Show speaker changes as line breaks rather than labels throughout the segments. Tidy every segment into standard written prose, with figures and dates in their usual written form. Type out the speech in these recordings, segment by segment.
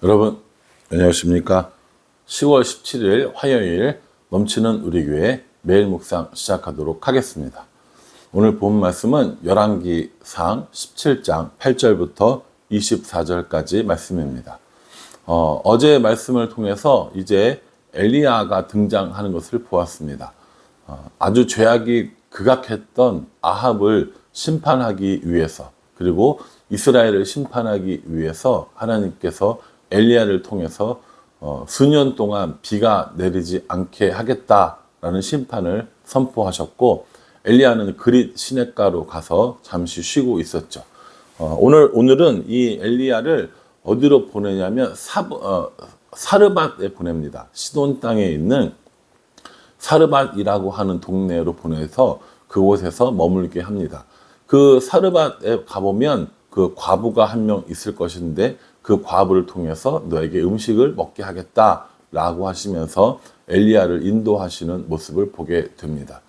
여러분 안녕하십니까? 10월 17일 화요일 넘치는 우리 교회 매일 묵상 시작하도록 하겠습니다. 오늘 본 말씀은 열왕기상 17장 8절부터 24절까지 말씀입니다. 어제 말씀을 통해서 이제 엘리야가 등장하는 것을 보았습니다. 아주 죄악이 극악했던 아합을 심판하기 위해서, 그리고 이스라엘을 심판하기 위해서 하나님께서 엘리야를 통해서 수년 동안 비가 내리지 않게 하겠다라는 심판을 선포하셨고, 엘리야는 그릿 시냇가로 가서 잠시 쉬고 있었죠. 오늘은 이 엘리야를 어디로 보내냐면 사르밧에 보냅니다. 시돈 땅에 있는 사르밧이라고 하는 동네로 보내서 그곳에서 머물게 합니다. 그 사르밧에 가보면 그 과부가 한 명 있을 것인데, 그 과부를 통해서 너에게 음식을 먹게 하겠다라고 하시면서 엘리야를 인도하시는 모습을 보게 됩니다.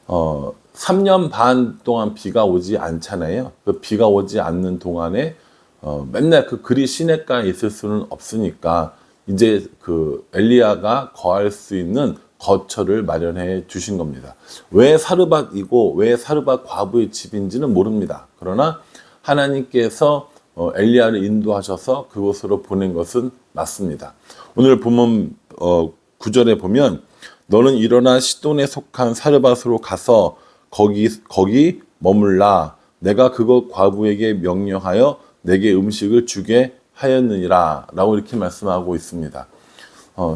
3년 반 동안 비가 오지 않잖아요. 그 비가 오지 않는 동안에 맨날 그 그릿 시냇가에 있을 수는 없으니까 이제 그 엘리야가 거할 수 있는 거처를 마련해 주신 겁니다. 왜 사르밧이고 왜 사르밧 과부의 집인지는 모릅니다. 그러나 하나님께서 엘리야를 인도하셔서 그곳으로 보낸 것은 맞습니다. 오늘 본문 9절에 보면 너는 일어나 시돈에 속한 사르밧으로 가서 거기 머물라. 내가 그곳 과부에게 명령하여 내게 음식을 주게 하였느니라 라고 이렇게 말씀하고 있습니다.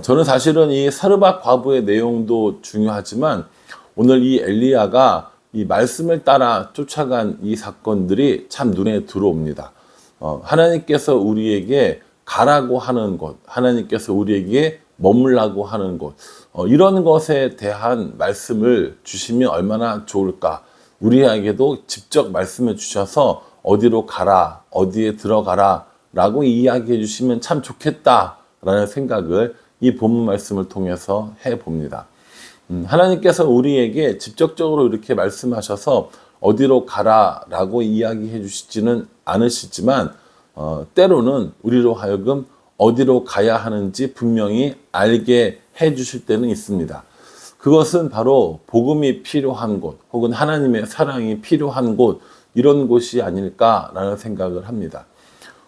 저는 사실은 이 사르밧 과부의 내용도 중요하지만 오늘 이 엘리야가 이 말씀을 따라 쫓아간 이 사건들이 참 눈에 들어옵니다. 하나님께서 우리에게 가라고 하는 곳, 하나님께서 우리에게 머물라고 하는 곳, 이런 것에 대한 말씀을 주시면 얼마나 좋을까. 우리에게도 직접 말씀을 주셔서 어디로 가라, 어디에 들어가라 라고 이야기해 주시면 참 좋겠다라는 생각을 이 본문 말씀을 통해서 해봅니다. 하나님께서 우리에게 직접적으로 이렇게 말씀하셔서 어디로 가라라고 이야기해 주시지는 않으시지만 때로는 우리로 하여금 어디로 가야 하는지 분명히 알게 해 주실 때는 있습니다. 그것은 바로 복음이 필요한 곳, 혹은 하나님의 사랑이 필요한 곳, 이런 곳이 아닐까라는 생각을 합니다.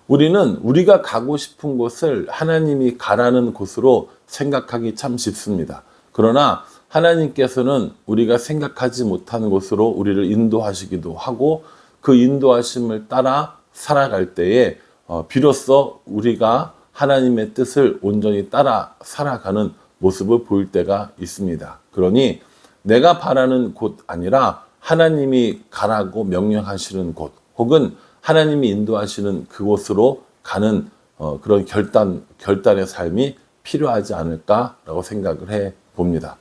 우리는 우리가 가고 싶은 곳을 하나님이 가라는 곳으로 생각하기 참 쉽습니다. 그러나 하나님께서는 우리가 생각하지 못한 곳으로 우리를 인도하시기도 하고, 그 인도하심을 따라 살아갈 때에 비로소 우리가 하나님의 뜻을 온전히 따라 살아가는 모습을 보일 때가 있습니다. 그러니 내가 바라는 곳 아니라 하나님이 가라고 명령하시는 곳, 혹은 하나님이 인도하시는 그곳으로 가는 그런 결단의 삶이 필요하지 않을까라고 생각을 해 봅니다.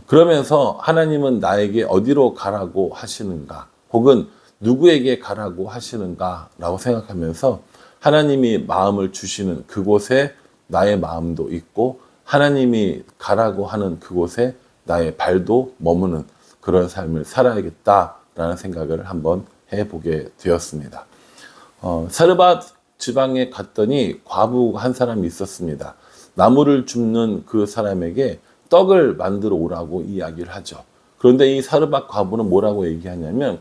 그러면서 하나님은 나에게 어디로 가라고 하시는가, 혹은 누구에게 가라고 하시는가 라고 생각하면서 하나님이 마음을 주시는 그곳에 나의 마음도 있고, 하나님이 가라고 하는 그곳에 나의 발도 머무는 그런 삶을 살아야겠다라는 생각을 한번 해보게 되었습니다. 사르밧 지방에 갔더니 과부 한 사람이 있었습니다. 나무를 줍는 그 사람에게 떡을 만들어 오라고 이야기를 하죠. 그런데 이 사르밧 과부는 뭐라고 얘기하냐면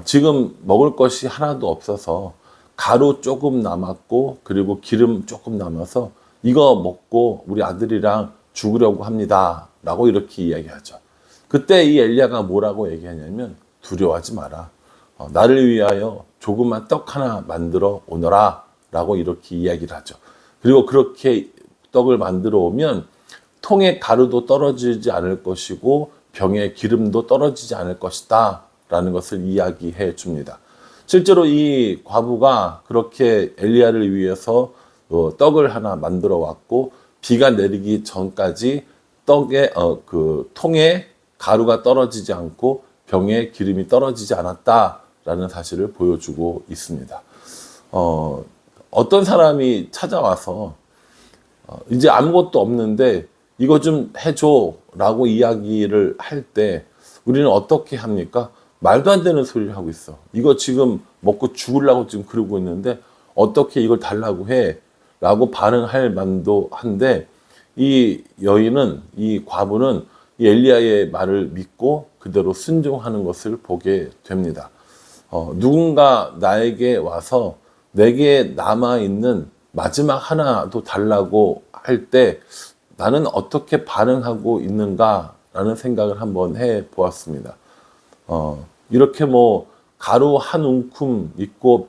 지금 먹을 것이 하나도 없어서 가루 조금 남았고, 그리고 기름 조금 남아서 이거 먹고 우리 아들이랑 죽으려고 합니다 라고 이렇게 이야기하죠. 그때 이 엘리야가 뭐라고 얘기하냐면 두려워하지 마라. 나를 위하여 조그만 떡 하나 만들어 오너라 라고 이렇게 이야기를 하죠. 그리고 그렇게 떡을 만들어 오면 통에 가루도 떨어지지 않을 것이고 병에 기름도 떨어지지 않을 것이다 라는 것을 이야기해 줍니다. 실제로 이 과부가 그렇게 엘리야를 위해서 떡을 하나 만들어 왔고, 비가 내리기 전까지 떡에 그 통에 가루가 떨어지지 않고 병에 기름이 떨어지지 않았다라는 사실을 보여주고 있습니다. 어떤 사람이 찾아와서 이제 아무것도 없는데 이거 좀 해줘 라고 이야기를 할 때 우리는 어떻게 합니까? 말도 안 되는 소리를 하고 있어. 이거 지금 먹고 죽으려고 지금 그러고 있는데 어떻게 이걸 달라고 해? 라고 반응할 만도 한데, 이 여인은, 이 과부는 이 엘리야의 말을 믿고 그대로 순종하는 것을 보게 됩니다. 누군가 나에게 와서 내게 남아있는 마지막 하나도 달라고 할 때 나는 어떻게 반응하고 있는가라는 생각을 한번 해 보았습니다. 이렇게 뭐 가루 한 움큼 있고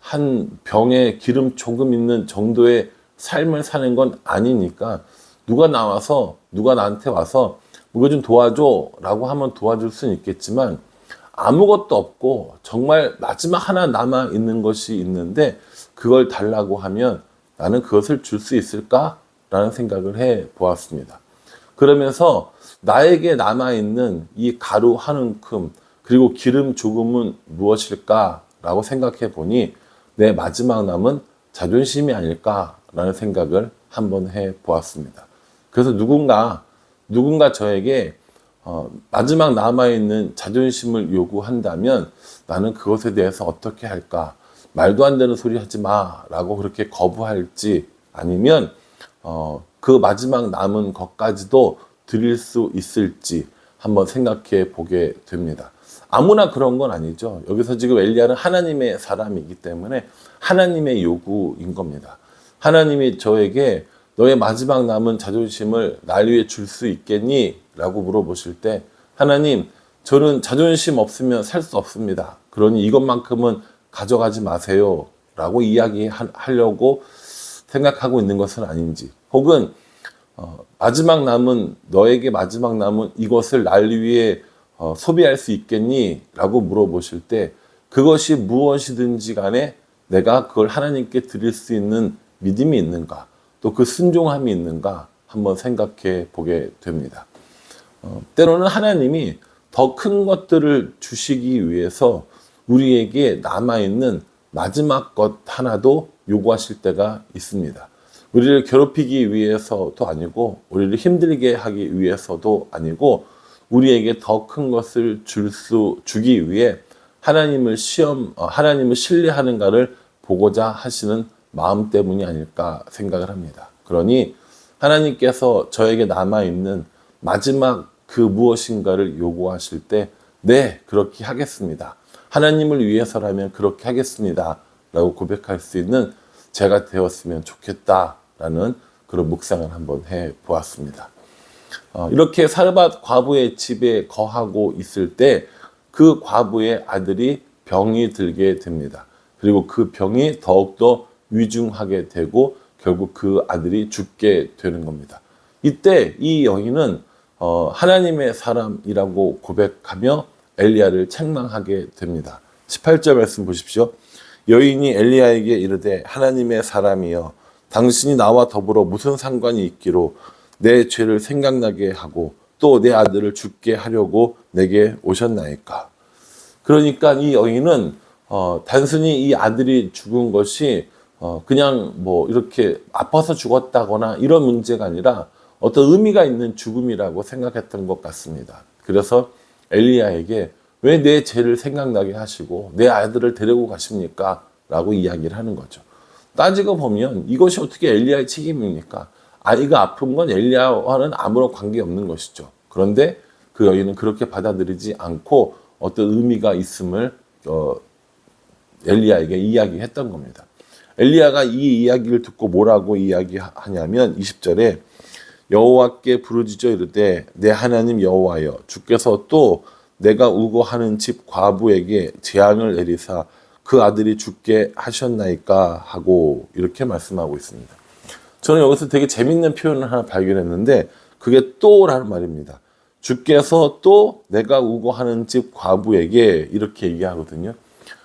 한 병에 기름 조금 있는 정도의 삶을 사는 건 아니니까, 누가 나한테 와서 이거 좀 도와줘 라고 하면 도와줄 수는 있겠지만, 아무것도 없고 정말 마지막 하나 남아 있는 것이 있는데 그걸 달라고 하면 나는 그것을 줄 수 있을까? 라는 생각을 해 보았습니다. 그러면서 나에게 남아 있는 이 가루 한 움큼 그리고 기름 조금은 무엇일까? 라고 생각해 보니 내 마지막 남은 자존심이 아닐까라는 생각을 한번 해 보았습니다. 그래서 누군가 저에게 마지막 남아있는 자존심을 요구한다면 나는 그것에 대해서 어떻게 할까? 말도 안 되는 소리 하지 마 라고 그렇게 거부할지, 아니면 그 마지막 남은 것까지도 드릴 수 있을지 한번 생각해 보게 됩니다. 아무나 그런 건 아니죠. 여기서 지금 엘리야는 하나님의 사람이기 때문에 하나님의 요구인 겁니다. 하나님이 저에게 너의 마지막 남은 자존심을 날 위해 줄 수 있겠니? 라고 물어보실 때, 하나님, 저는 자존심 없으면 살 수 없습니다. 그러니 이것만큼은 가져가지 마세요. 라고 이야기하려고 생각하고 있는 것은 아닌지, 혹은 너에게 마지막 남은 이것을 날 위해 소비할 수 있겠니? 라고 물어보실 때, 그것이 무엇이든지 간에 내가 그걸 하나님께 드릴 수 있는 믿음이 있는가, 또 그 순종함이 있는가 한번 생각해 보게 됩니다. 때로는 하나님이 더 큰 것들을 주시기 위해서 우리에게 남아있는 마지막 것 하나도 요구하실 때가 있습니다. 우리를 괴롭히기 위해서도 아니고, 우리를 힘들게 하기 위해서도 아니고, 우리에게 더 큰 것을 주기 위해 하나님을 신뢰하는가를 보고자 하시는 마음 때문이 아닐까 생각을 합니다. 그러니 하나님께서 저에게 남아있는 마지막 그 무엇인가를 요구하실 때, 네, 그렇게 하겠습니다. 하나님을 위해서라면 그렇게 하겠습니다. 라고 고백할 수 있는 제가 되었으면 좋겠다라는 그런 묵상을 한번 해 보았습니다. 이렇게 사르밧 과부의 집에 거하고 있을 때 그 과부의 아들이 병이 들게 됩니다. 그리고 그 병이 더욱더 위중하게 되고 결국 그 아들이 죽게 되는 겁니다. 이때 이 여인은 하나님의 사람이라고 고백하며 엘리야를 책망하게 됩니다. 18절 말씀 보십시오. 여인이 엘리야에게 이르되 하나님의 사람이여, 당신이 나와 더불어 무슨 상관이 있기로 내 죄를 생각나게 하고 또 내 아들을 죽게 하려고 내게 오셨나이까. 그러니까 이 여인은 단순히 이 아들이 죽은 것이 그냥 뭐 이렇게 아파서 죽었다거나 이런 문제가 아니라 어떤 의미가 있는 죽음이라고 생각했던 것 같습니다. 그래서 엘리야에게 왜 내 죄를 생각나게 하시고 내 아들을 데리고 가십니까? 라고 이야기를 하는 거죠. 따지고 보면 이것이 어떻게 엘리야의 책임입니까? 아이가 아픈 건 엘리야와는 아무런 관계없는 것이죠. 그런데 그 여인은 그렇게 받아들이지 않고 어떤 의미가 있음을 엘리야에게 이야기했던 겁니다. 엘리야가 이 이야기를 듣고 뭐라고 이야기하냐면 20절에 여호와께 부르짖어 이르되 내 하나님 여호와여, 주께서 또 내가 우고하는 집 과부에게 재앙을 내리사 그 아들이 죽게 하셨나이까 하고 이렇게 말씀하고 있습니다. 저는 여기서 되게 재밌는 표현을 하나 발견했는데 그게 또라는 말입니다. 주께서 또 내가 우고하는 집 과부에게 이렇게 얘기하거든요.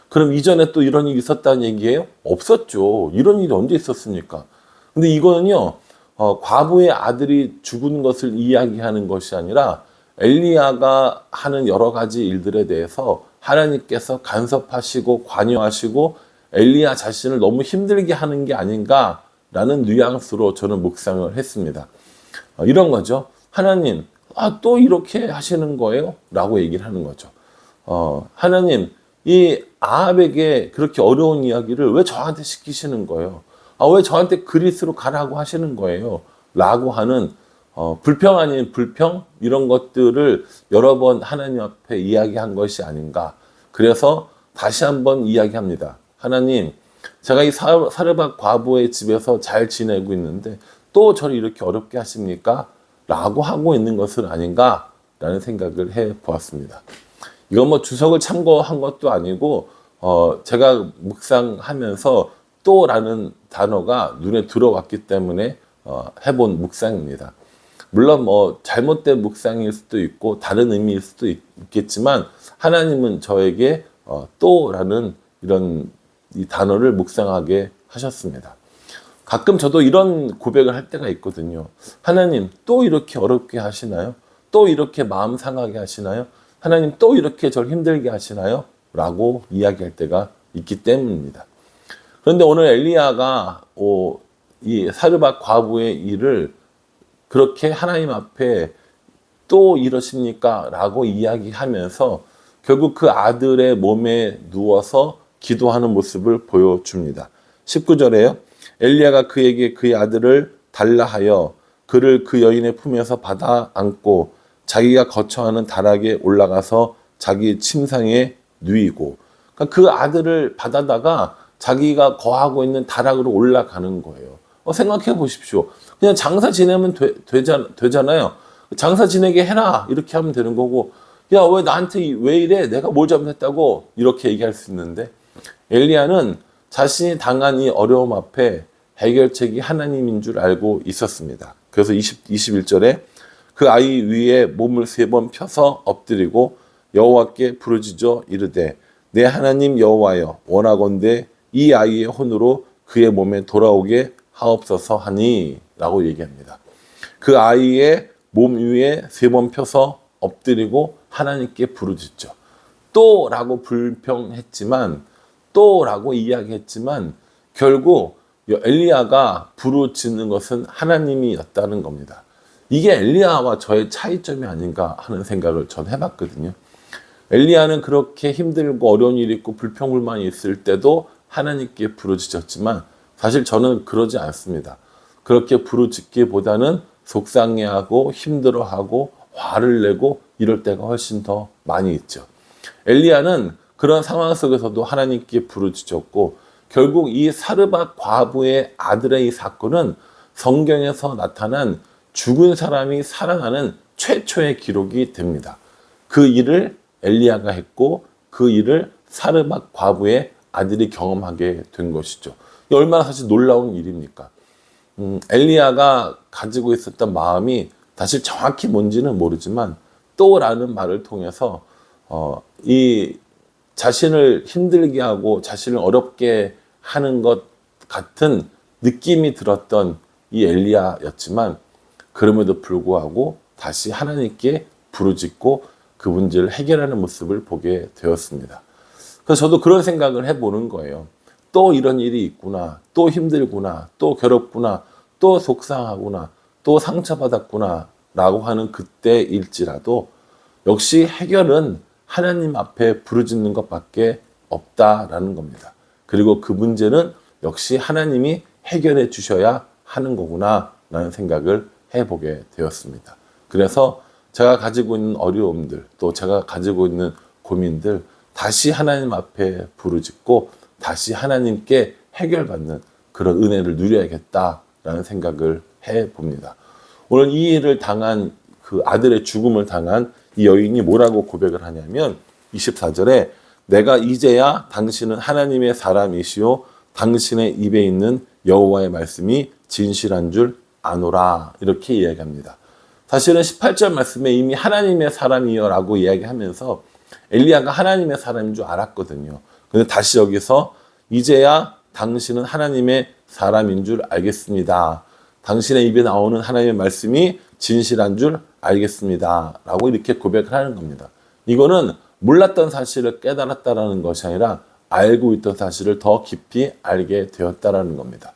그럼 이전에 또 이런 일이 있었다는 얘기예요? 없었죠. 이런 일이 언제 있었습니까? 근데 이거는요, 과부의 아들이 죽은 것을 이야기하는 것이 아니라 엘리야가 하는 여러 가지 일들에 대해서 하나님께서 간섭하시고 관여하시고 엘리야 자신을 너무 힘들게 하는 게 아닌가라는 뉘앙스로 저는 묵상을 했습니다. 이런 거죠. 하나님, 또 이렇게 하시는 거예요? 라고 얘기를 하는 거죠. 하나님, 이 아합에게 그렇게 어려운 이야기를 왜 저한테 시키시는 거예요? 왜 저한테 그리스로 가라고 하시는 거예요? 라고 하는 불평 아닌 불평 이런 것들을 여러 번 하나님 앞에 이야기한 것이 아닌가. 그래서 다시 한번 이야기합니다. 하나님, 제가 이 사르밧 과부의 집에서 잘 지내고 있는데 또 저를 이렇게 어렵게 하십니까? 라고 하고 있는 것은 아닌가? 라는 생각을 해 보았습니다. 이건 뭐 주석을 참고한 것도 아니고 제가 묵상하면서 또라는 단어가 눈에 들어왔기 때문에 해본 묵상입니다. 물론 뭐 잘못된 묵상일 수도 있고 다른 의미일 수도 있겠지만 하나님은 저에게 또라는 이런 이 단어를 묵상하게 하셨습니다. 가끔 저도 이런 고백을 할 때가 있거든요. 하나님 또 이렇게 어렵게 하시나요? 또 이렇게 마음 상하게 하시나요? 하나님 또 이렇게 저를 힘들게 하시나요? 라고 이야기할 때가 있기 때문입니다. 그런데 오늘 엘리야가 이 사르밧 과부의 일을 그렇게 하나님 앞에 또 이러십니까? 라고 이야기하면서 결국 그 아들의 몸에 누워서 기도하는 모습을 보여줍니다. 19절에요. 엘리야가 그에게 그의 아들을 달라 하여 그를 그 여인의 품에서 받아 안고 자기가 거처하는 다락에 올라가서 자기 침상에 누이고, 그러니까 그 아들을 받아다가 자기가 거하고 있는 다락으로 올라가는 거예요. 생각해 보십시오. 그냥 장사 지내면 되잖아요. 장사 지내게 해라 이렇게 하면 되는 거고, 야 왜 나한테 왜 이래? 내가 뭘 잘못했다고 이렇게 얘기할 수 있는데, 엘리야는 자신이 당한 이 어려움 앞에 해결책이 하나님인 줄 알고 있었습니다. 그래서 21절에 그 아이 위에 몸을 3번 펴서 엎드리고 여호와께 부르짖어 이르되 내 하나님 여호와여 원하건대 이 아이의 혼으로 그의 몸에 돌아오게 하옵소서 하니 라고 얘기합니다. 그 아이의 몸 위에 3번 펴서 엎드리고 하나님께 부르짖죠. 또 라고 불평했지만 또 라고 이야기했지만 결국 엘리야가 부르짖는 것은 하나님이었다는 겁니다. 이게 엘리야와 저의 차이점이 아닌가 하는 생각을 전 해봤거든요. 엘리야는 그렇게 힘들고 어려운 일이 있고 불평불만이 있을 때도 하나님께 부르짖었지만 사실 저는 그러지 않습니다. 그렇게 부르짖기보다는 속상해하고 힘들어하고 화를 내고 이럴 때가 훨씬 더 많이 있죠. 엘리야는 그런 상황 속에서도 하나님께 부르짖었고 결국 이 사르밧 과부의 아들의 이 사건은 성경에서 나타난 죽은 사람이 살아나는 최초의 기록이 됩니다. 그 일을 엘리야가 했고 그 일을 사르밧 과부의 아들이 경험하게 된 것이죠. 얼마나 사실 놀라운 일입니까? 엘리야가 가지고 있었던 마음이 사실 정확히 뭔지는 모르지만 또라는 말을 통해서 이 자신을 힘들게 하고 자신을 어렵게 하는 것 같은 느낌이 들었던 이 엘리야였지만 그럼에도 불구하고 다시 하나님께 부르짖고 그 문제를 해결하는 모습을 보게 되었습니다. 그래서 저도 그런 생각을 해보는 거예요. 또 이런 일이 있구나, 또 힘들구나, 또 괴롭구나, 또 속상하구나, 또 상처받았구나 라고 하는 그때일지라도 역시 해결은 하나님 앞에 부르짖는 것밖에 없다라는 겁니다. 그리고 그 문제는 역시 하나님이 해결해 주셔야 하는 거구나 라는 생각을 해보게 되었습니다. 그래서 제가 가지고 있는 어려움들, 또 제가 가지고 있는 고민들 다시 하나님 앞에 부르짖고 다시 하나님께 해결받는 그런 은혜를 누려야겠다라는 생각을 해봅니다. 오늘 이 일을 당한 그 아들의 죽음을 당한 이 여인이 뭐라고 고백을 하냐면 24절에 내가 이제야 당신은 하나님의 사람이시오 당신의 입에 있는 여호와의 말씀이 진실한 줄 아노라 이렇게 이야기합니다. 사실은 18절 말씀에 이미 하나님의 사람이여 라고 이야기하면서 엘리야가 하나님의 사람인 줄 알았거든요. 근데 다시 여기서 이제야 당신은 하나님의 사람인 줄 알겠습니다. 당신의 입에 나오는 하나님의 말씀이 진실한 줄 알겠습니다. 라고 이렇게 고백을 하는 겁니다. 이거는 몰랐던 사실을 깨달았다라는 것이 아니라 알고 있던 사실을 더 깊이 알게 되었다라는 겁니다.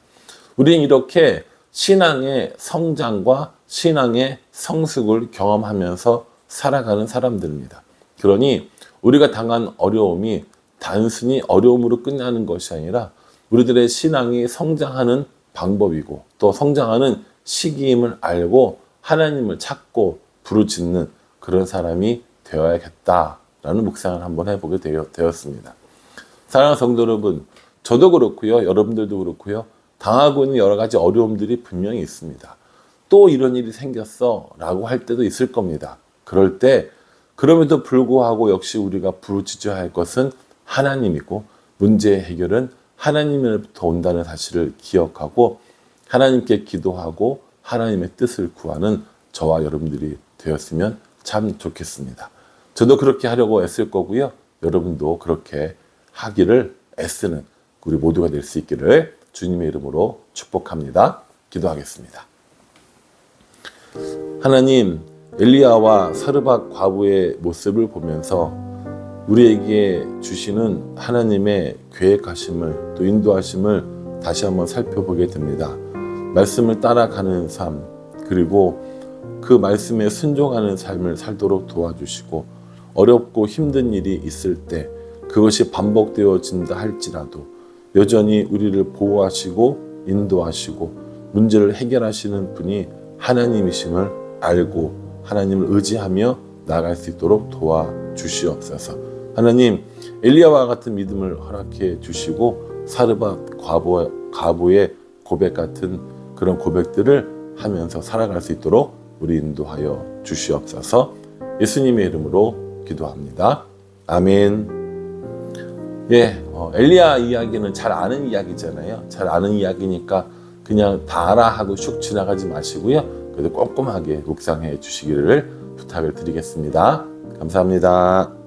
우리는 이렇게 신앙의 성장과 신앙의 성숙을 경험하면서 살아가는 사람들입니다. 그러니 우리가 당한 어려움이 단순히 어려움으로 끝나는 것이 아니라 우리들의 신앙이 성장하는 방법이고 또 성장하는 시기임을 알고 하나님을 찾고 부르짖는 그런 사람이 되어야겠다라는 묵상을 한번 해보게 되었습니다. 사랑하는 성도 여러분, 저도 그렇고요, 여러분들도 그렇고요, 당하고 있는 여러 가지 어려움들이 분명히 있습니다. 또 이런 일이 생겼어 라고 할 때도 있을 겁니다. 그럴 때 그럼에도 불구하고 역시 우리가 부르짖어야 할 것은 하나님이고 문제의 해결은 하나님으로부터 온다는 사실을 기억하고 하나님께 기도하고 하나님의 뜻을 구하는 저와 여러분들이 되었으면 참 좋겠습니다. 저도 그렇게 하려고 애쓸 거고요. 여러분도 그렇게 하기를 애쓰는 우리 모두가 될 수 있기를 주님의 이름으로 축복합니다. 기도하겠습니다. 하나님, 엘리야와 사르밧 과부의 모습을 보면서 우리에게 주시는 하나님의 계획하심을 또 인도하심을 다시 한번 살펴보게 됩니다. 말씀을 따라가는 삶, 그리고 그 말씀에 순종하는 삶을 살도록 도와주시고 어렵고 힘든 일이 있을 때 그것이 반복되어진다 할지라도 여전히 우리를 보호하시고 인도하시고 문제를 해결하시는 분이 하나님이심을 알고 하나님을 의지하며 나아갈 수 있도록 도와주시옵소서. 하나님, 엘리야와 같은 믿음을 허락해 주시고 사르밧 과부의 고백 같은 그런 고백들을 하면서 살아갈 수 있도록 우리 인도하여 주시옵소서. 예수님의 이름으로 기도합니다. 아멘. 엘리야 이야기는 잘 아는 이야기잖아요. 잘 아는 이야기니까 그냥 다 알아 하고 슉 지나가지 마시고요. 그래도 꼼꼼하게 묵상해 주시기를 부탁을 드리겠습니다. 감사합니다.